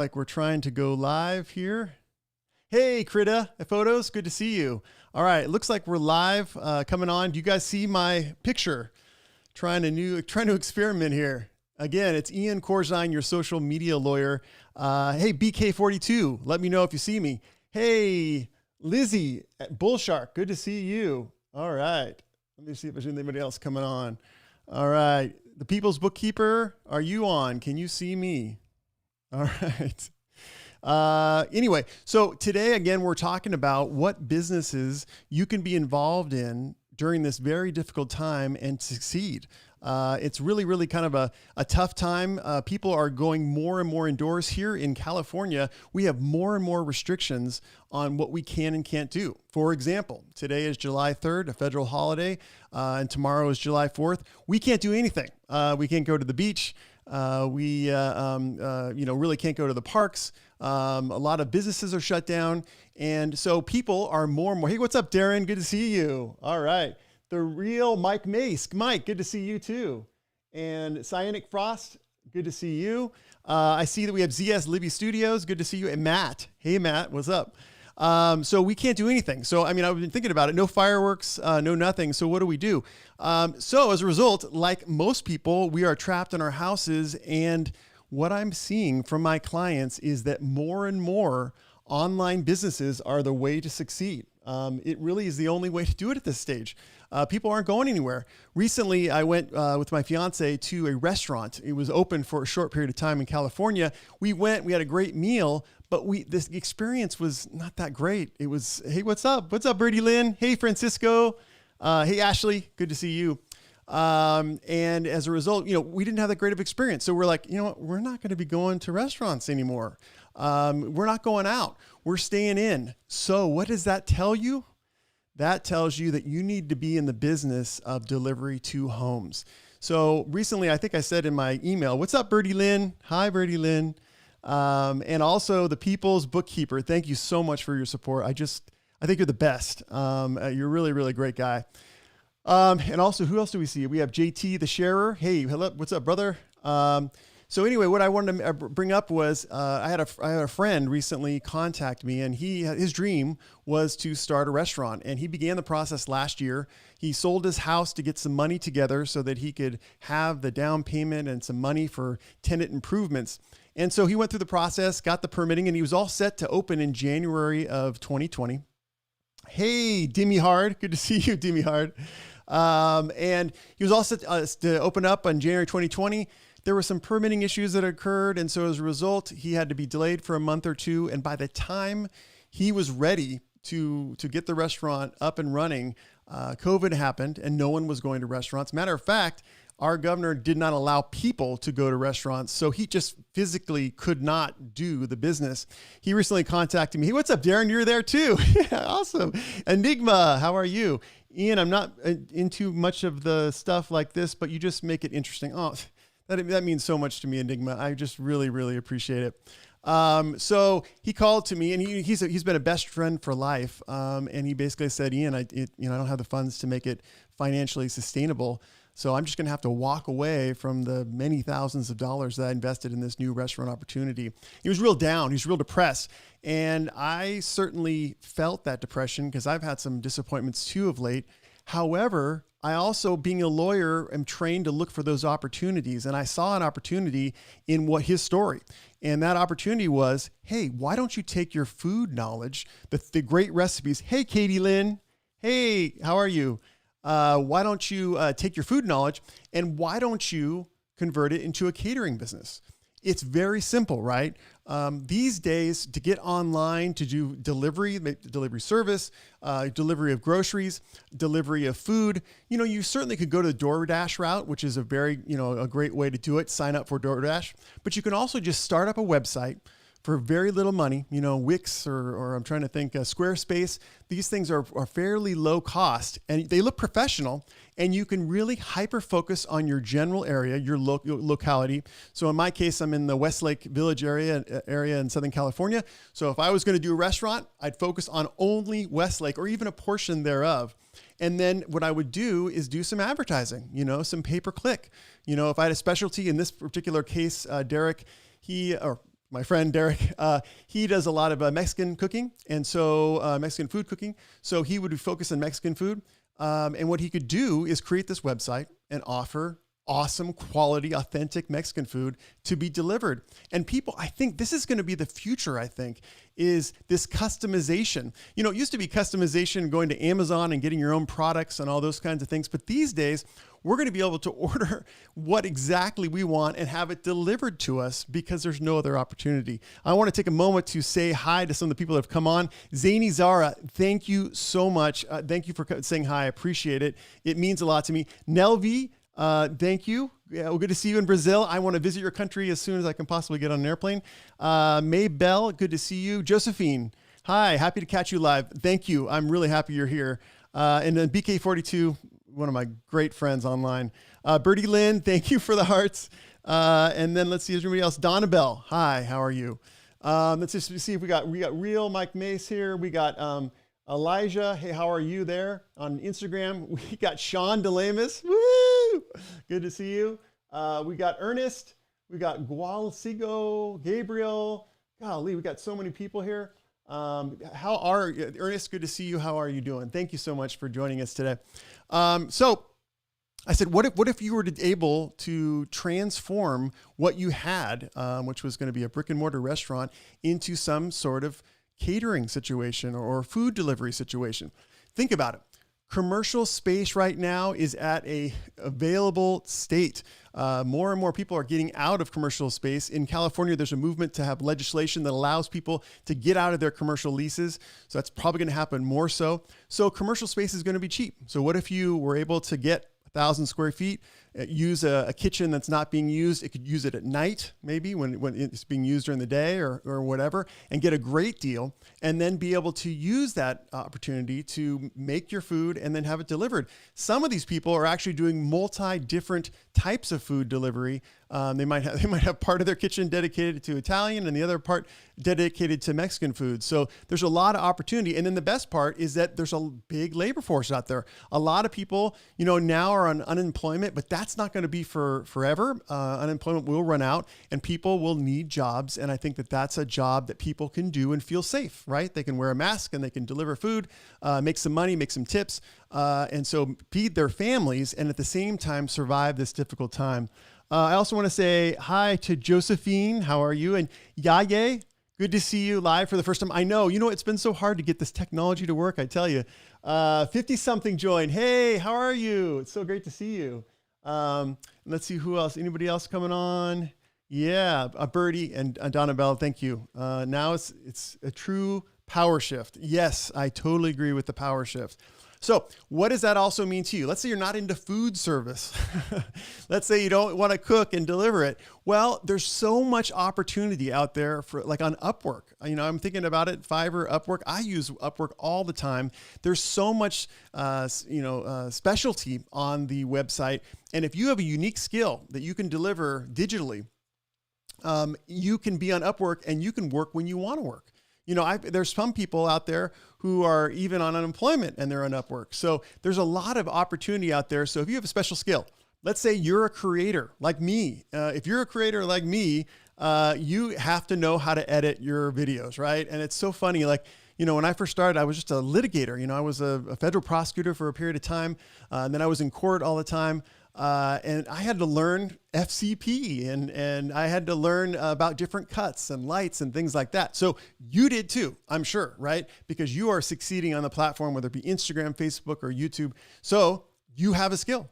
Like we're trying to go live here. Hey, Krita Photos, good to see you. All right, it looks like we're live coming on. Do you guys see my picture? Trying to experiment here. Again, it's Ian Corzine, your social media lawyer. Hey, BK42, let me know if you see me. Hey, Lizzie at Bullshark, good to see you. All right, let me see if there's anybody else coming on. All right, the People's Bookkeeper, are you on? Can you see me? All right. Anyway, so today, again, we're talking about what businesses you can be involved in during this very difficult time and succeed. It's really kind of a tough time. People are going more and more indoors. Here in California, we have more and more restrictions on what we can and can't do. For example, today is July 3rd, a federal holiday, and tomorrow is July 4th. We can't do anything. We can't go to the beach. We really can't go to the parks. A lot of businesses are shut down. And so people are more and more, hey, what's up, Darren? Good to see you. All right. The real Mike Mace. Mike, good to see you too. And Cyanic Frost, good to see you. I see that we have ZS Libby Studios. Good to see you. And Matt. Hey, Matt, what's up? So we can't do anything. So, I mean, I've been thinking about it. No fireworks, no nothing. So what do we do? So as a result, like most people, we are trapped in our houses. And what I'm seeing from my clients is that more and more online businesses are the way to succeed. It really is the only way to do it at this stage. People aren't going anywhere. Recently, I went with my fiance to a restaurant. It was open for a short period of time in California. We went, we had a great meal, but this experience was not that great. It was, hey, what's up? What's up, Birdie Lynn? Hey, Francisco. Hey, Ashley. Good to see you. And as a result, we didn't have that great of experience. So we're like, we're not going to be going to restaurants anymore. We're not going out. We're staying in. So what does that tell you? That tells you that you need to be in the business of delivery to homes. So recently, I think I said in my email, what's up, Birdie Lynn? Hi, Birdie Lynn. And also the People's Bookkeeper. Thank you so much for your support. I think you're the best. You're really, really great guy. And also, who else do we see? We have JT, the sharer. Hey, hello. What's up, brother? So anyway, what I wanted to bring up was I had a friend recently contact me, and his dream was to start a restaurant, and he began the process last year. He sold his house to get some money together so that he could have the down payment and some money for tenant improvements. And so he went through the process, got the permitting, and he was all set to open in January of 2020. Hey, Dimmy Hard, good to see you, Dimmy Hard. And he was all set to open up on January 2020. There were some permitting issues that occurred. And so as a result, he had to be delayed for a month or two. And by the time he was ready to get the restaurant up and running, COVID happened and no one was going to restaurants. Matter of fact, our governor did not allow people to go to restaurants. So he just physically could not do the business. He recently contacted me. Hey, what's up, Darren? You're there too. Yeah, awesome. Enigma, how are you? Ian, I'm not into much of the stuff like this, but you just make it interesting. Oh, that means so much to me, Enigma. I just really, really appreciate it. So he called to me, and he's been a best friend for life. And he basically said, Ian, I don't have the funds to make it financially sustainable. So I'm just going to have to walk away from the many thousands of dollars that I invested in this new restaurant opportunity. He was real down. He was real depressed. And I certainly felt that depression because I've had some disappointments too of late. However, I also, being a lawyer, am trained to look for those opportunities. And I saw an opportunity in his story. And that opportunity was, hey, why don't you take your food knowledge, the great recipes? Hey, Katie Lynn. Hey, how are you? Why don't you take your food knowledge and why don't you convert it into a catering business? It's very simple, right? These days, to get online, to do delivery service, delivery of groceries, delivery of food, you certainly could go to the DoorDash route, which is a very, a great way to do it. Sign up for DoorDash, but you can also just start up a website for very little money, Wix or I'm trying to think, Squarespace. These things are fairly low cost and they look professional, and you can really hyper focus on your general area, your locality. So in my case, I'm in the Westlake Village area in Southern California. So if I was going to do a restaurant, I'd focus on only Westlake or even a portion thereof. And then what I would do is do some advertising, some pay-per-click. If I had a specialty in this particular case, Derek, my friend Derek, he does a lot of Mexican cooking, and so Mexican food cooking. So he would focus on Mexican food. And what he could do is create this website and offer awesome quality, authentic Mexican food to be delivered. And people, I think this is going to be the future, I think, is this customization. You know, it used to be customization, going to Amazon and getting your own products and all those kinds of things. But these days, we're going to be able to order what exactly we want and have it delivered to us because there's no other opportunity. I want to take a moment to say hi to some of the people that have come on. Zany Zara, thank you so much. Thank you for saying hi. I appreciate it. It means a lot to me. Nelvi, thank you. Yeah, well, good to see you in Brazil. I want to visit your country as soon as I can possibly get on an airplane. May Bell, good to see you. Josephine, hi, happy to catch you live. Thank you. I'm really happy you're here. And then BK42, one of my great friends online. Bertie Lynn, thank you for the hearts. And then let's see, is there anybody else? Donna Bell, hi, how are you? Let's just see if we got real Mike Mace here. We got Elijah, hey, how are you there on Instagram? We got Sean DeLamus, woo! Good to see you. We got Ernest, we got Gualcigo, Gabriel. Golly, we got so many people here. How are Ernest? Good to see you. How are you doing? Thank you so much for joining us today. So I said, what if you were able to transform what you had, which was going to be a brick and mortar restaurant, into some sort of catering situation or food delivery situation? Think about it. Commercial space right now is at a available state. More and more people are getting out of commercial space. In California, there's a movement to have legislation that allows people to get out of their commercial leases. So that's probably going to happen more so. So commercial space is going to be cheap. So what if you were able to get 1,000 square feet, use a kitchen that's not being used? It could use it at night, maybe when it's being used during the day or whatever, and get a great deal, and then be able to use that opportunity to make your food and then have it delivered. Some of these people are actually doing different types of food delivery. They might have part of their kitchen dedicated to Italian and the other part dedicated to Mexican food. So there's a lot of opportunity. And then the best part is that there's a big labor force out there. A lot of people, now are on unemployment, but that's not going to be for forever. Unemployment will run out and people will need jobs. And I think that that's a job that people can do and feel safe, right? They can wear a mask and they can deliver food, make some money, make some tips, and so feed their families and at the same time survive this difficult time. I also want to say hi to Josephine. How are you? And Yaye, good to see you live for the first time. I know, it's been so hard to get this technology to work. I tell you, 50 something joined. Hey, how are you? It's so great to see you. Let's see who else. Anybody else coming on? Yeah, Birdie and Donna Bell. Thank you. Now it's a true power shift. Yes, I totally agree with the power shift. So what does that also mean to you? Let's say you're not into food service. Let's say you don't want to cook and deliver it. Well, there's so much opportunity out there for like on Upwork. I'm thinking about it, Fiverr, Upwork. I use Upwork all the time. There's so much, specialty on the website. And if you have a unique skill that you can deliver digitally, you can be on Upwork and you can work when you want to work. There's some people out there who are even on unemployment and they're on Upwork. So there's a lot of opportunity out there. So if you have a special skill, let's say you're a creator like me. If you're a creator like me, you have to know how to edit your videos, right? And it's so funny. Like, when I first started, I was just a litigator. I was a federal prosecutor for a period of time. And then I was in court all the time. And I had to learn FCP and I had to learn about different cuts and lights and things like that. So you did too, I'm sure, right? Because you are succeeding on the platform, whether it be Instagram, Facebook, or YouTube. So you have a skill.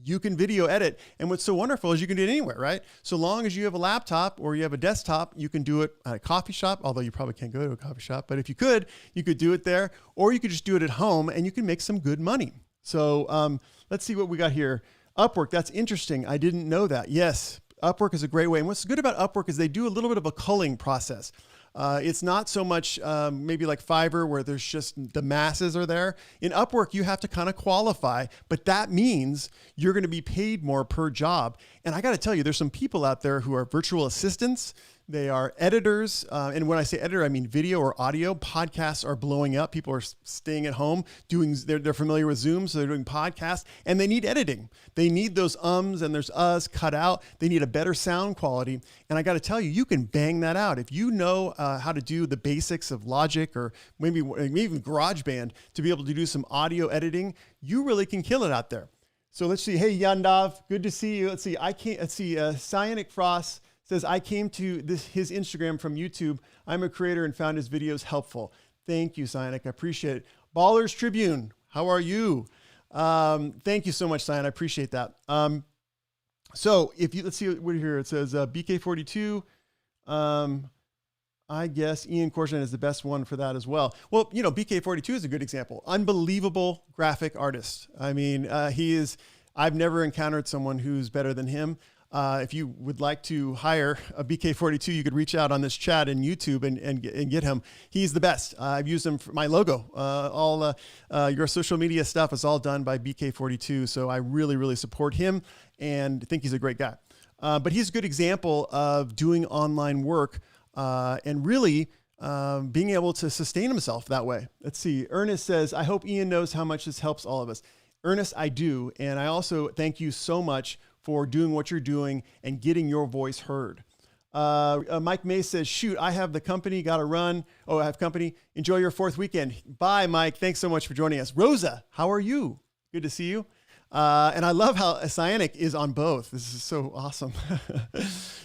You can video edit. And what's so wonderful is you can do it anywhere, right? So long as you have a laptop or you have a desktop, you can do it at a coffee shop, although you probably can't go to a coffee shop. But if you could do it there, or you could just do it at home and you can make some good money. So let's see what we got here. Upwork, that's interesting. I didn't know that. Yes, Upwork is a great way. And what's good about Upwork is they do a little bit of a culling process. It's not so much maybe like Fiverr where there's just the masses are there. In Upwork, you have to kind of qualify, but that means you're going to be paid more per job. And I got to tell you, there's some people out there who are virtual assistants. They are editors. And when I say editor, I mean video or audio. Podcasts are blowing up. People are staying at home they're familiar with Zoom, so they're doing podcasts, and they need editing. They need those ums and there's us cut out. They need a better sound quality. And I got to tell you, you can bang that out. If you know how to do the basics of Logic or maybe even GarageBand to be able to do some audio editing, you really can kill it out there. So let's see. Hey, Yandav, good to see you. Let's see. Cyanic Frost says, I came to his Instagram from YouTube. I'm a creator and found his videos helpful. Thank you, Cyanic. I appreciate it. Ballers Tribune, how are you? Thank you so much, Cyan. I appreciate that. So let's see what here. It says BK42. I guess Ian Corson is the best one for that as well. Well, BK42 is a good example. Unbelievable graphic artist. I mean, I've never encountered someone who's better than him. If you would like to hire a BK42, you could reach out on this chat in YouTube and get him. He's the best. I've used him for my logo. All your social media stuff is all done by BK42. So I really, really support him and think he's a great guy. But he's a good example of doing online work and really being able to sustain himself that way. Let's see. Ernest says, I hope Ian knows how much this helps all of us. Ernest, I do. And I also thank you so much for doing what you're doing and getting your voice heard. Mike May says, shoot, I have the company, got to run. Oh, I have company. Enjoy your 4th weekend. Bye, Mike. Thanks so much for joining us. Rosa, how are you? Good to see you. And I love how Cyanic is on both. This is so awesome.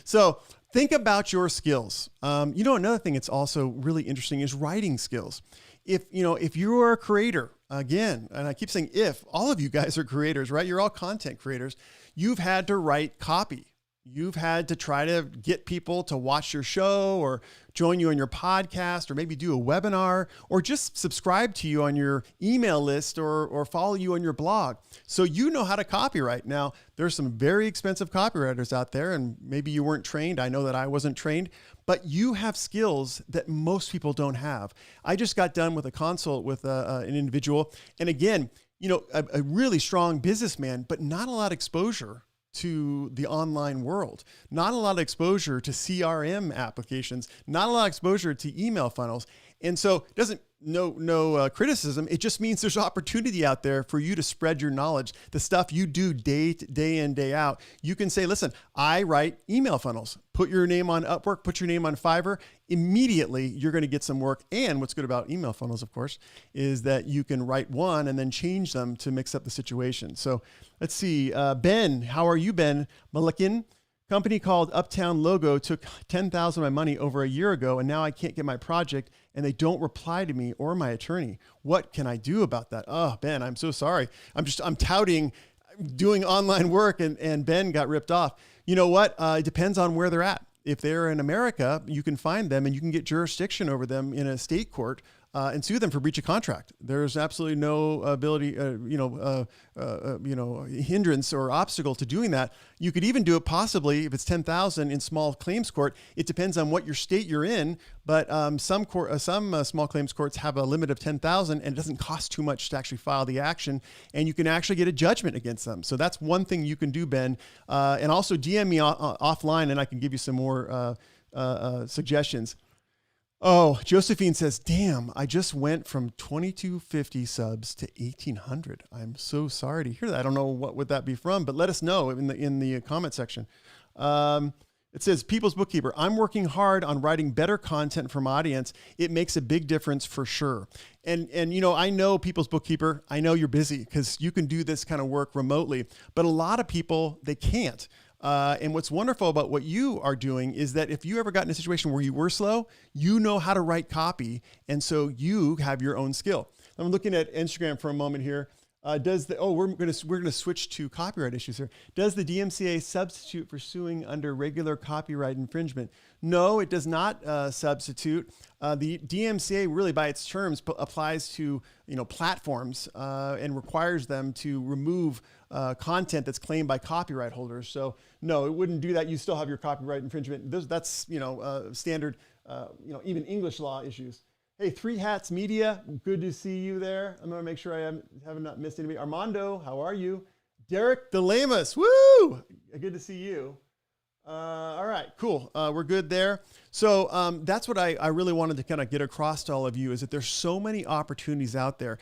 So think about your skills. Another thing that's also really interesting is writing skills. If you are a creator, again, and I keep saying all of you guys are creators, right? You're all content creators. You've had to write copy. You've had to try to get people to watch your show or join you on your podcast or maybe do a webinar or just subscribe to you on your email list or follow you on your blog. So you know how to copyright. Now, there's some very expensive copywriters out there and maybe you weren't trained. I know that I wasn't trained, but you have skills that most people don't have. I just got done with a consult with an individual. And again, a really strong businessman, but not a lot of exposure to the online world, not a lot of exposure to CRM applications, not a lot of exposure to email funnels. And so it doesn't no criticism. It just means there's opportunity out there for you to spread your knowledge, the stuff you do day in, day out. You can say, listen, I write email funnels. Put your name on Upwork, put your name on Fiverr. Immediately, you're going to get some work. And what's good about email funnels, of course, is that you can write one and then change them to mix up the situation. So let's see. Ben, how are you, Ben? Malikin. Company called Uptown Logo took $10,000 of my money over a year ago, and now I can't get my project, and they don't reply to me or my attorney. What can I do about that? Oh, Ben, I'm so sorry. I'm touting doing online work, and Ben got ripped off. You know what? It depends on where they're at. If they're in America, you can find them and you can get jurisdiction over them in a state court and sue them for breach of contract. There's absolutely no ability, hindrance or obstacle to doing that. You could even do it possibly if it's 10,000 in small claims court. It depends on what your state you're in, but some small claims courts have a limit of 10,000, and it doesn't cost too much to actually file the action, and you can actually get a judgment against them. So that's one thing you can do, Ben. And also DM me offline, and I can give you some more suggestions. Oh, Josephine says, damn, I just went from 2250 subs to 1800. I'm so sorry to hear that. I don't know what would that be from, but let us know in the comment section. It says, People's Bookkeeper, I'm working hard on writing better content from audience. It makes a big difference for sure. And I know People's Bookkeeper, I know you're busy because you can do this kind of work remotely, but a lot of people, they can't. And what's wonderful about what you are doing is that if you ever got in a situation where you were slow, you know how to write copy. And so you have your own skill. I'm looking at Instagram for a moment here. We're going to switch to copyright issues here. Does the DMCA substitute for suing under regular copyright infringement? No, it does not substitute. The DMCA really by its terms applies to platforms and requires them to remove content that's claimed by copyright holders. So no, it wouldn't do that. You still have your copyright infringement. That's standard even English law issues. Hey, Three Hats Media, good to see you there. I'm going to make sure I haven't missed anybody. Armando, how are you? Derek DeLamus, woo! Good to see you. All right, cool. We're good there. So that's what I really wanted to kind of get across to all of you is that there's so many opportunities out there.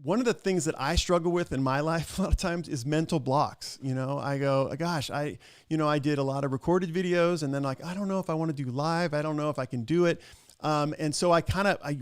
One of the things that I struggle with in my life a lot of times is mental blocks. You know, I go, gosh, I did a lot of recorded videos and then like, I don't know if I want to do live. I don't know if I can do it. And so I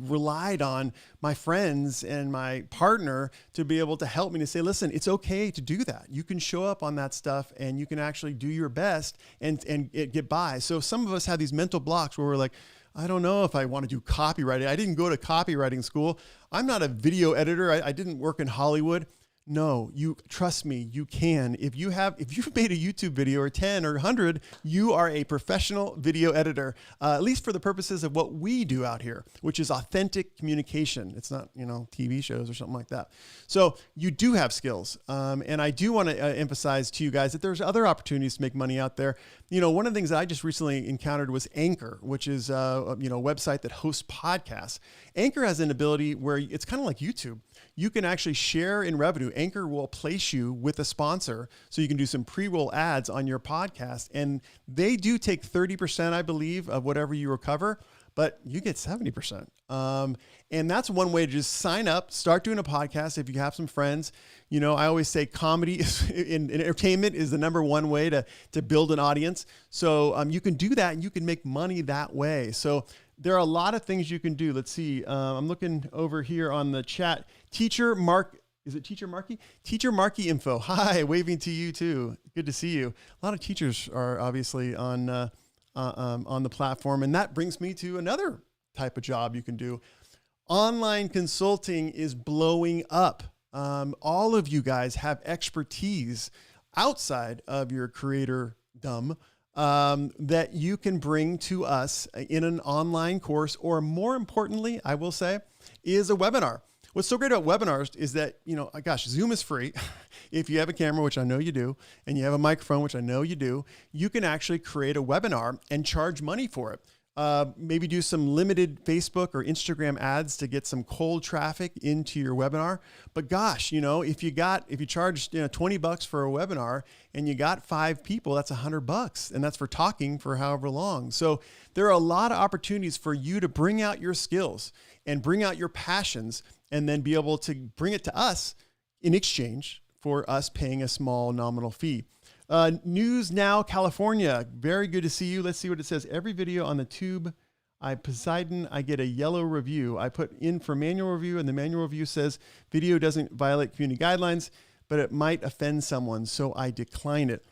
relied on my friends and my partner to be able to help me to say, listen, it's okay to do that. You can show up on that stuff and you can actually do your best and get by. So some of us have these mental blocks where we're like, I don't know if I want to do copywriting. I didn't go to copywriting school. I'm not a video editor. I didn't work in Hollywood. No, you trust me, you can. If you've made a YouTube video or 10 or 100, you are a professional video editor, at least for the purposes of what we do out here, which is authentic communication. It's not, TV shows or something like that. So you do have skills. And I do want to emphasize to you guys that there's other opportunities to make money out there. One of the things that I just recently encountered was Anchor, which is a website that hosts podcasts. Anchor has an ability where it's kind of like YouTube. You can actually share in revenue. Anchor will place you with a sponsor so you can do some pre-roll ads on your podcast. And they do take 30%, I believe, of whatever you recover, but you get 70%. And that's one way to just sign up, start doing a podcast if you have some friends. I always say comedy in entertainment is the number one way to build an audience. So you can do that and you can make money that way. So there are a lot of things you can do. Let's see. I'm looking over here on the chat. Teacher Mark, is it Teacher Marky? Teacher Marky Info. Hi, waving to you too. Good to see you. A lot of teachers are obviously on the platform. And that brings me to another type of job you can do. Online consulting is blowing up. All of you guys have expertise outside of your creatordom that you can bring to us in an online course, or more importantly, I will say, is a webinar. What's so great about webinars is that, Zoom is free. If you have a camera, which I know you do, and you have a microphone, which I know you do, you can actually create a webinar and charge money for it. Maybe do some limited Facebook or Instagram ads to get some cold traffic into your webinar. But gosh, if you charge $20 for a webinar and you got 5 people, that's $100, and that's for talking for however long. So there are a lot of opportunities for you to bring out your skills and bring out your passions, and then be able to bring it to us in exchange for us paying a small nominal fee. News Now, California. Very good to see you. Let's see what it says. Every video on the tube, Poseidon, I get a yellow review. I put in for manual review, and the manual review says video doesn't violate community guidelines, but it might offend someone, so I decline it.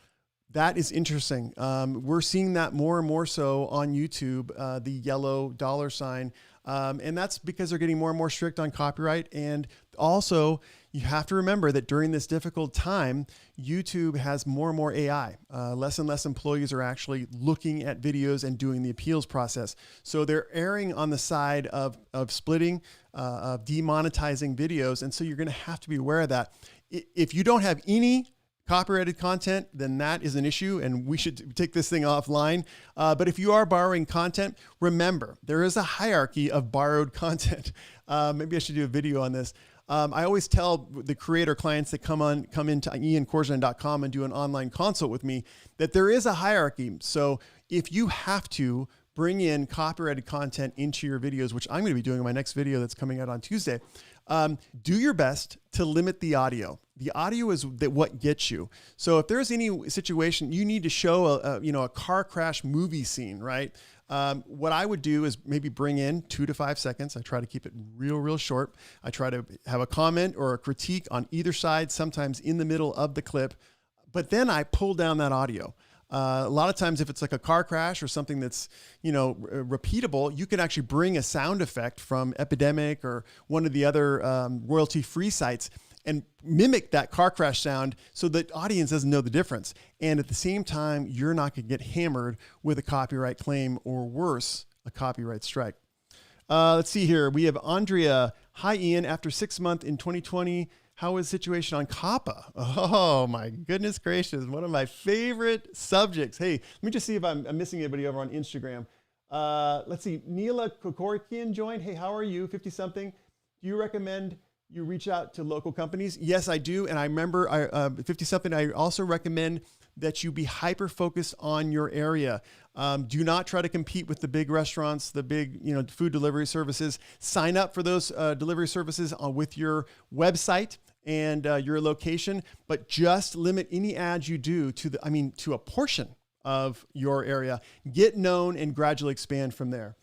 That is interesting. We're seeing that more and more so on YouTube, the yellow $sign. And that's because they're getting more and more strict on copyright. And also, you have to remember that during this difficult time, YouTube has more and more AI. Less and less employees are actually looking at videos and doing the appeals process. So they're erring on the side of splitting, of demonetizing videos. And so you're going to have to be aware of that. If you don't have any copyrighted content, then that is an issue, and we should take this thing offline. But if you are borrowing content, remember, there is a hierarchy of borrowed content. Maybe I should do a video on this. I always tell the creator clients that come into iancorzine.com and do an online consult with me that there is a hierarchy. So if you have to bring in copyrighted content into your videos, which I'm going to be doing in my next video that's coming out on Tuesday, do your best to limit the audio. The audio is what gets you. So if there's any situation you need to show a car crash movie scene, right? What I would do is maybe bring in 2 to 5 seconds. I try to keep it real short. I try to have a comment or a critique on either side, sometimes in the middle of the clip, but then I pull down that audio. A lot of times if it's like a car crash or something that's, repeatable, you can actually bring a sound effect from Epidemic or one of the other royalty-free sites and mimic that car crash sound so the audience doesn't know the difference. And at the same time, you're not going to get hammered with a copyright claim or worse, a copyright strike. Let's see here. We have Andrea. Hi, Ian. After 6 months in 2020, how is the situation on COPPA? Oh my goodness gracious. One of my favorite subjects. Hey, let me just see if I'm missing anybody over on Instagram. Let's see. Neela Kokorikian joined. Hey, how are you? 50 something. Do you recommend you reach out to local companies? Yes, I do. And I remember 50 something, I also recommend that you be hyper-focused on your area. Do not try to compete with the big restaurants, the big, food delivery services. Sign up for those delivery services with your website and your location, but just limit any ads you do to a portion of your area. Get known and gradually expand from there.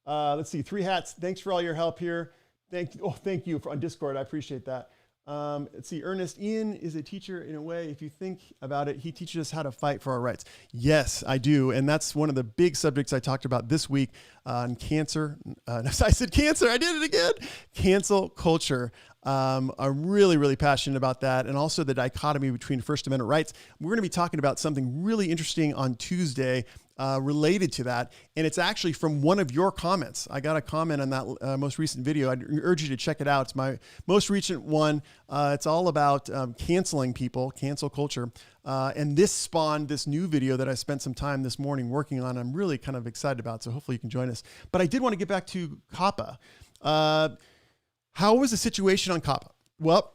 Let's see, 3 hats. Thanks for all your help here. Thank you on Discord. I appreciate that. Let's see, Ernest, Ian is a teacher in a way. If you think about it, he teaches us how to fight for our rights. Yes, I do. And that's one of the big subjects I talked about this week on cancer. I said cancer, I did it again. Cancel culture. I'm really, really passionate about that. And also the dichotomy between First Amendment rights. We're going to be talking about something really interesting on Tuesday related to that. And it's actually from one of your comments. I got a comment on that most recent video. I'd urge you to check it out. It's my most recent one. It's all about canceling people, cancel culture. And this spawned this new video that I spent some time this morning working on. I'm really kind of excited about, so hopefully you can join us. But I did want to get back to COPPA. How was the situation on COPPA? Well,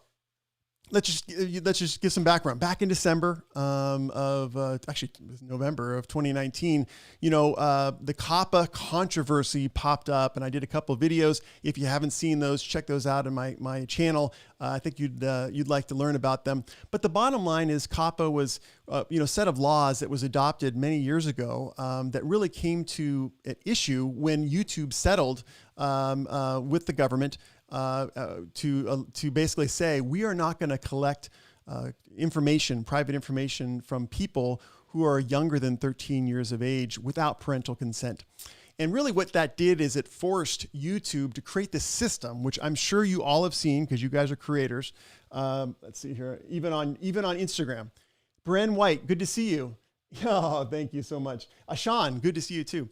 let's just give some background. Back in December actually it was November of 2019, the COPPA controversy popped up, and I did a couple of videos. If you haven't seen those, check those out on my channel. I think you'd like to learn about them. But the bottom line is COPPA was a set of laws that was adopted many years ago that really came to an issue when YouTube settled with the government to basically say, we are not going to collect private information from people who are younger than 13 years of age without parental consent. And really what that did is it forced YouTube to create this system, which I'm sure you all have seen because you guys are creators. Let's see here, even on Instagram. Bren White, good to see you. Oh, thank you so much. Sean, good to see you too.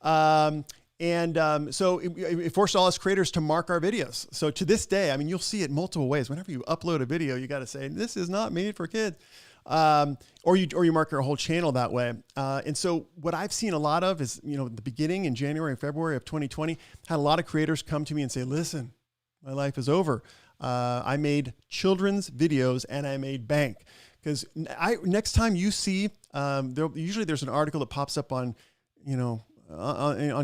So it forced all us creators to mark our videos. So to this day, you'll see it multiple ways. Whenever you upload a video, you got to say, this is not made for kids. Or you mark your whole channel that way. And so what I've seen a lot of is, the beginning in January and February of 2020, had a lot of creators come to me and say, listen, my life is over. I made children's videos and I made bank. Because next time you see, usually there's an article that pops up on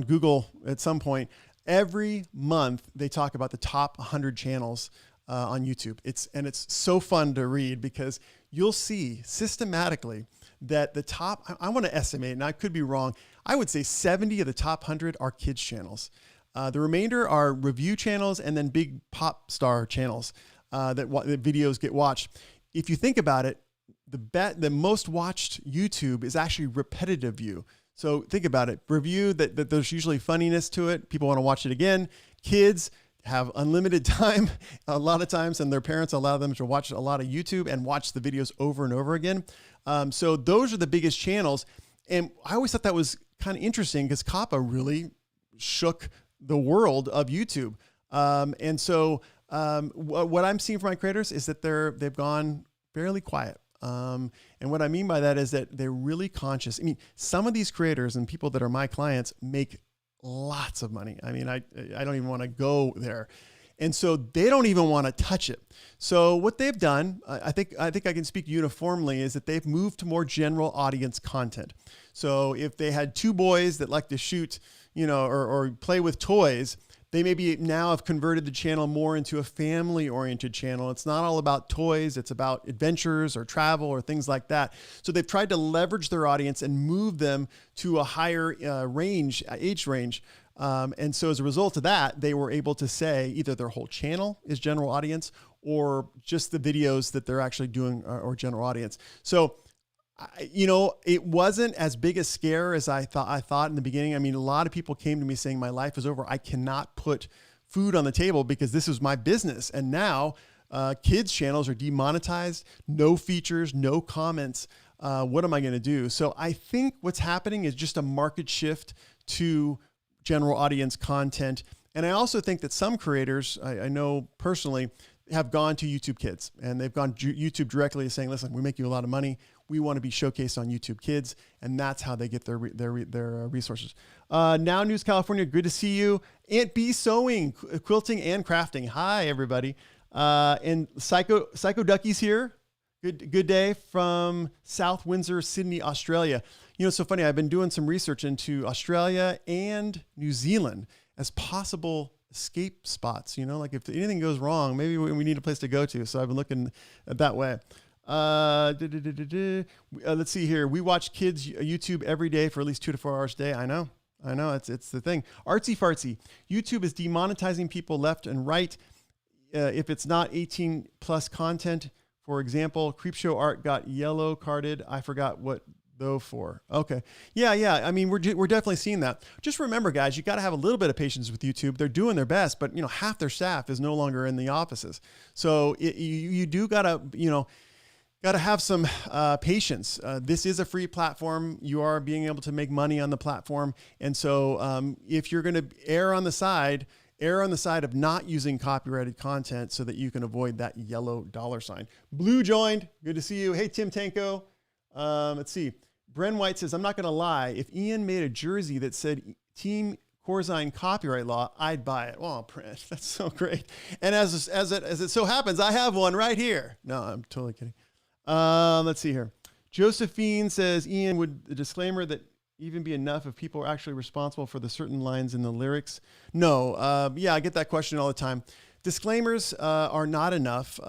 Google at some point. Every month they talk about the top 100 channels on YouTube. It's so fun to read because you'll see systematically that the top, I want to estimate, and I could be wrong, I would say 70 of the top 100 are kids channels. The remainder are review channels and then big pop star channels that videos get watched. If you think about it, the most watched YouTube is actually repetitive view. So think about it. Review, that there's usually funniness to it. People want to watch it again. Kids have unlimited time a lot of times, and their parents allow them to watch a lot of YouTube and watch the videos over and over again. So those are the biggest channels. And I always thought that was kind of interesting because COPPA really shook the world of YouTube. What I'm seeing from my creators is that they've gone fairly quiet. And what I mean by that is that they're really conscious. Some of these creators and people that are my clients make lots of money. I don't even want to go there. And so they don't even want to touch it. So what they've done, I think I can speak uniformly, is that they've moved to more general audience content. So if they had 2 boys that like to shoot, or play with toys, they maybe now have converted the channel more into a family-oriented channel. It's not all about toys. It's about adventures or travel or things like that. So they've tried to leverage their audience and move them to a higher age range. And so as a result of that, they were able to say either their whole channel is general audience or just the videos that they're actually doing are general audience. So it wasn't as big a scare as I thought in the beginning. A lot of people came to me saying, my life is over. I cannot put food on the table because this is my business. And now kids' channels are demonetized, no features, no comments. What am I going to do? So I think what's happening is just a market shift to general audience content. And I also think that some creators, I know personally, have gone to YouTube Kids, and they've gone to YouTube directly saying, listen, we make you a lot of money. We want to be showcased on YouTube Kids. And that's how they get their resources. Now News California, good to see you. Aunt B Sewing, quilting and crafting. Hi, everybody. And Psycho Ducky's here. Good day from South Windsor, Sydney, Australia. You know, it's so funny. I've been doing some research into Australia and New Zealand as possible escape spots. You know, like if anything goes wrong, maybe we need a place to go to. So I've been looking at that way. Let's see here. We watch kids YouTube every day for at least 2 to 4 hours a day. I know. It's the thing. Artsy fartsy. YouTube is demonetizing people left and right if it's not 18 plus content. For example, Creepshow Art got yellow carded. I forgot what though for. Okay. Yeah. I mean, we're definitely seeing that. Just remember, guys, you got to have a little bit of patience with YouTube. They're doing their best, but you know, half their staff is no longer in the offices. So you do gotta have some patience. This is a free platform. You are being able to make money on the platform. And so if you're going to err on the side of not using copyrighted content so that you can avoid that yellow $sign. Blue joined. Good to see you. Hey, Tim Tanko. Let's see. Bren White says, I'm not going to lie. If Ian made a jersey that said Team Corzine copyright law, I'd buy it. Oh, Brent, that's so great. And as it so happens, I have one right here. No, I'm totally kidding. Let's see here. Josephine says, Ian, would the disclaimer that even be enough if people are actually responsible for the certain lines in the lyrics? No. Yeah, I get that question all the time. Disclaimers are not enough.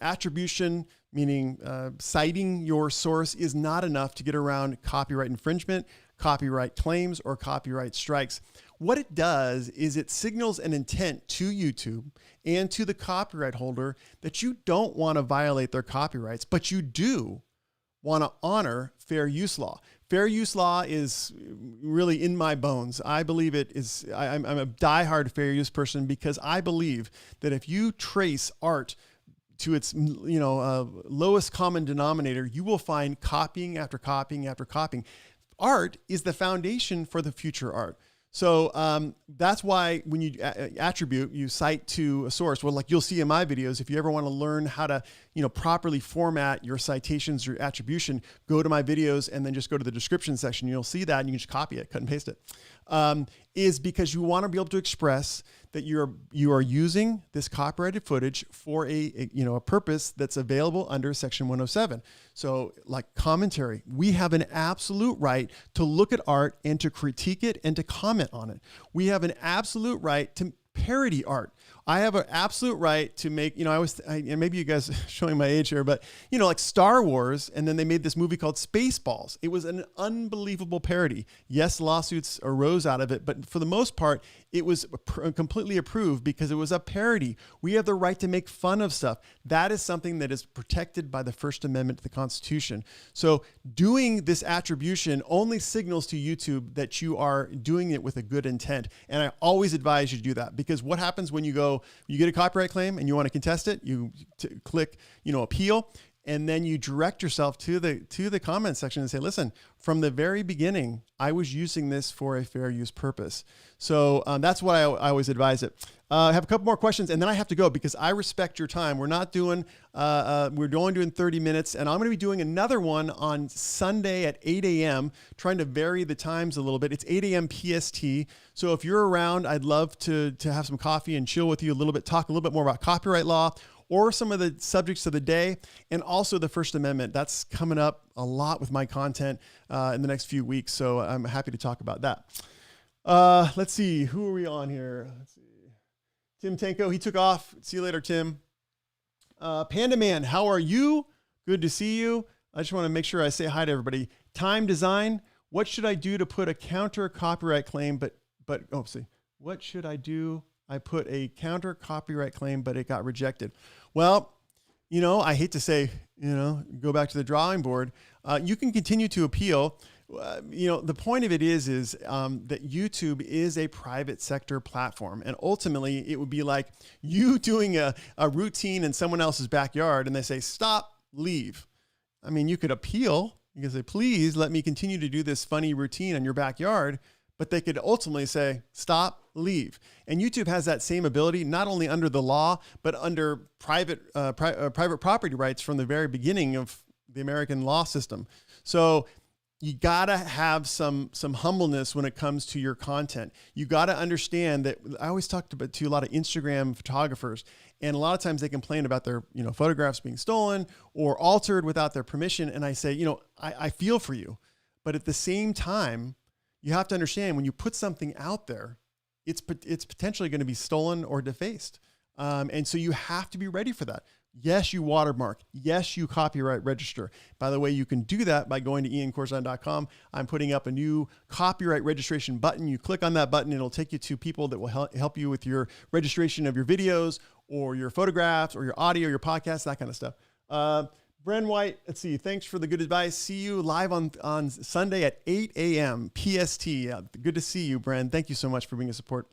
Attribution, meaning citing your source, is not enough to get around copyright infringement, copyright claims, or copyright strikes. What it does is it signals an intent to YouTube and to the copyright holder that you don't want to violate their copyrights, but you do want to honor fair use law. Fair use law is really in my bones. I believe it is. I'm a diehard fair use person because I believe that if you trace art to its lowest common denominator, you will find copying after copying after copying. Art is the foundation for the future art. So that's why when you attribute, you cite to a source. Well, like you'll see in my videos, if you ever want to learn how to, properly format your citations, your attribution, go to my videos and then just go to the description section. You'll see that and you can just copy it, cut and paste it. Is because you want to be able to express that you are using this copyrighted footage for a purpose that's available under Section 107. So like commentary, we have an absolute right to look at art and to critique it and to comment on it. We have an absolute right to parody art. I have an absolute right to make, and maybe you guys are showing my age here, but like Star Wars, and then they made this movie called Spaceballs. It was an unbelievable parody. Yes, lawsuits arose out of it, but for the most part, it was completely approved because it was a parody. We have the right to make fun of stuff. That is something that is protected by the First Amendment to the Constitution. So doing this attribution only signals to YouTube that you are doing it with a good intent. And I always advise you to do that, because what happens when you get a copyright claim and you want to contest it, you click, appeal, and then you direct yourself to the comment section and say, listen, from the very beginning, I was using this for a fair use purpose. So that's why I always advise it. I have a couple more questions and then I have to go because I respect your time. We're not doing, we're only doing 30 minutes, and I'm going to be doing another one on Sunday at 8 a.m., trying to vary the times a little bit. It's 8 a.m. PST. So if you're around, I'd love to have some coffee and chill with you a little bit, talk a little bit more about copyright law or some of the subjects of the day, and also the First Amendment. That's coming up a lot with my content in the next few weeks. So I'm happy to talk about that. Let's see, who are we on here? Let's see. Tim Tanko, he took off. See you later, Tim. Panda Man, how are you? Good to see you. I just want to make sure I say hi to everybody. Time Design, what should I do to put a counter copyright claim? What should I do? I put a counter copyright claim, but it got rejected. Well, I hate to say, go back to the drawing board. You can continue to appeal. The point of it is that YouTube is a private sector platform, and ultimately it would be like you doing a routine in someone else's backyard and they say, stop, leave. I mean, you could appeal. You could say, please let me continue to do this funny routine in your backyard, but they could ultimately say, stop, leave. And YouTube has that same ability, not only under the law, but under private property rights from the very beginning of the American law system. So you gotta have some humbleness when it comes to your content. You gotta understand that. I always talked about to a lot of Instagram photographers, and a lot of times they complain about their photographs being stolen or altered without their permission. And I say, I feel for you, but at the same time, you have to understand when you put something out there, it's potentially going to be stolen or defaced, and so you have to be ready for that. Yes, you watermark. Yes, you copyright register. By the way, you can do that by going to iancorzine.com. I'm putting up a new copyright registration button. You click on that button, and it'll take you to people that will help you with your registration of your videos or your photographs or your audio, your podcast, that kind of stuff. Bren White, let's see. Thanks for the good advice. See you live on Sunday at 8 a.m. PST. Yeah, good to see you, Bren. Thank you so much for being a support.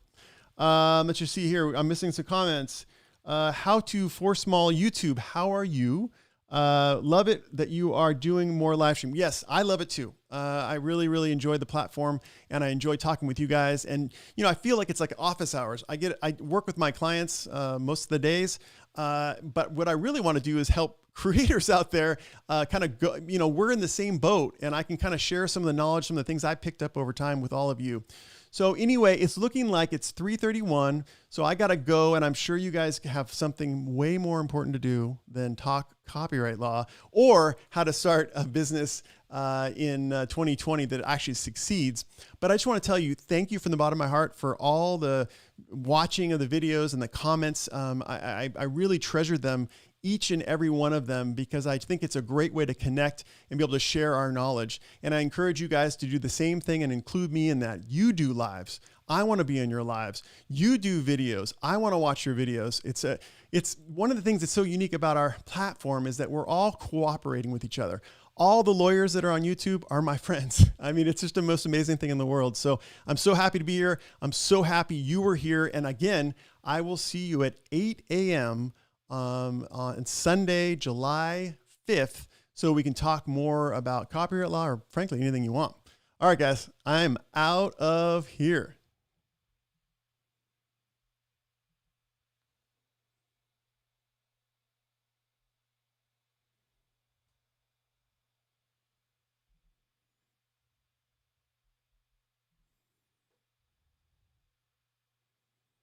Let's just see here. I'm missing some comments. How to for small YouTube. How are you? Love it that you are doing more live stream. Yes, I love it too. I really, really enjoy the platform, and I enjoy talking with you guys. And, I feel like it's like office hours. I work with my clients, most of the days. But what I really want to do is help creators out there, kind of go, we're in the same boat, and I can kind of share some of the knowledge, some of the things I picked up over time with all of you. So anyway, it's looking like it's 3:31. So I got to go, and I'm sure you guys have something way more important to do than talk copyright law or how to start a business in 2020 that actually succeeds. But I just want to tell you, thank you from the bottom of my heart for all the watching of the videos and the comments. I really treasure them, each and every one of them, because I think it's a great way to connect and be able to share our knowledge. And I encourage you guys to do the same thing and include me in that. You do lives. I want to be in your lives. You do videos. I want to watch your videos. It's one of the things that's so unique about our platform is that we're all cooperating with each other. All the lawyers that are on YouTube are my friends. I mean, it's just the most amazing thing in the world. So I'm so happy to be here. I'm so happy you were here. And again, I will see you at 8 a.m. On Sunday, July 5th, so we can talk more about copyright law or frankly, anything you want. All right, guys, I'm out of here.